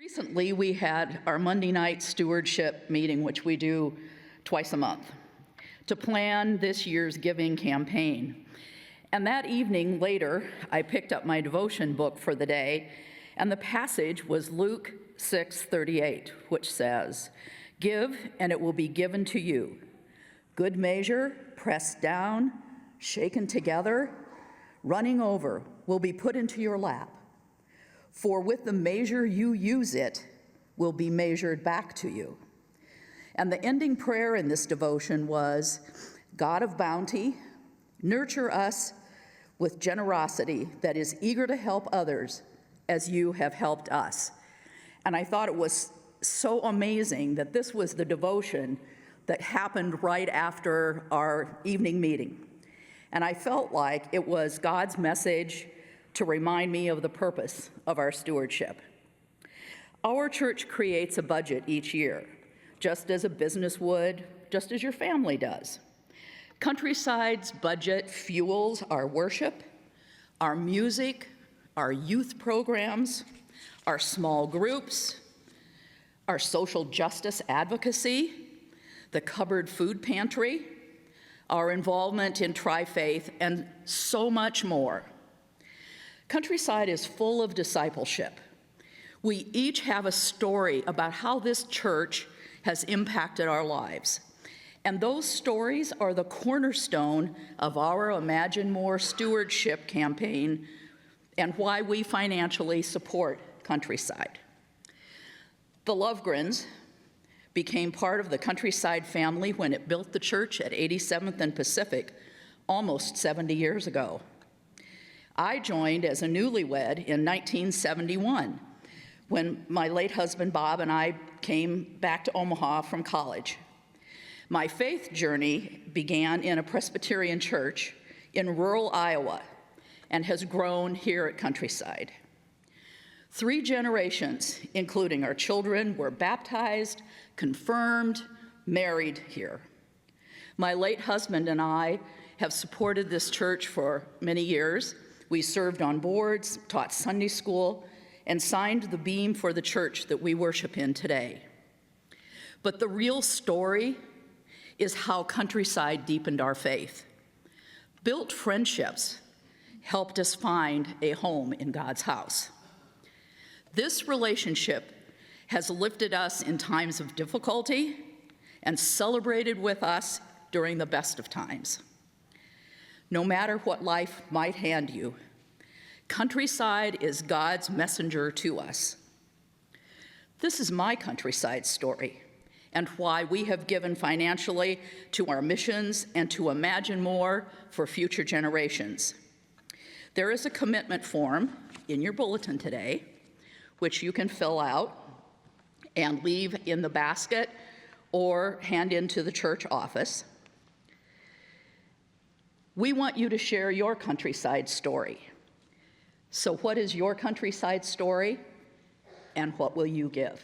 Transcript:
Recently, we had our Monday night stewardship meeting, which we do twice a month, to plan this year's giving campaign. And that evening later, I picked up my devotion book for the day, and the passage was Luke 6:38, which says, "Give, and it will be given to you. Good measure, pressed down, shaken together, running over, will be put into your lap. For with the measure you use it will be measured back to you." And the ending prayer in this devotion was, "God of bounty, nurture us with generosity that is eager to help others as you have helped us." And I thought it was so amazing that this was the devotion that happened right after our evening meeting. And I felt like it was God's message to remind me of the purpose of our stewardship. Our church creates a budget each year, just as a business would, just as your family does. Countryside's budget fuels our worship, our music, our youth programs, our small groups, our social justice advocacy, the cupboard food pantry, our involvement in Tri-Faith, and so much more. Countryside is full of discipleship. We each have a story about how this church has impacted our lives. And those stories are the cornerstone of our Imagine More stewardship campaign and why we financially support Countryside. The Lovgrens became part of the Countryside family when it built the church at 87th and Pacific almost 70 years ago. I joined as a newlywed in 1971 when my late husband Bob and I came back to Omaha from college. My faith journey began in a Presbyterian church in rural Iowa and has grown here at Countryside. 3 generations, including our children, were baptized, confirmed, married here. My late husband and I have supported this church for many years. We served on boards, taught Sunday school, and signed the beam for the church that we worship in today. But the real story is how Countryside deepened our faith. Built friendships helped us find a home in God's house. This relationship has lifted us in times of difficulty and celebrated with us during the best of times. No matter what life might hand you, Countryside is God's messenger to us. This is my Countryside story and why we have given financially to our missions and to Imagine More for future generations. There is a commitment form in your bulletin today, which you can fill out and leave in the basket or hand into the church office. We want you to share your Countryside story. So what is your Countryside story, and what will you give?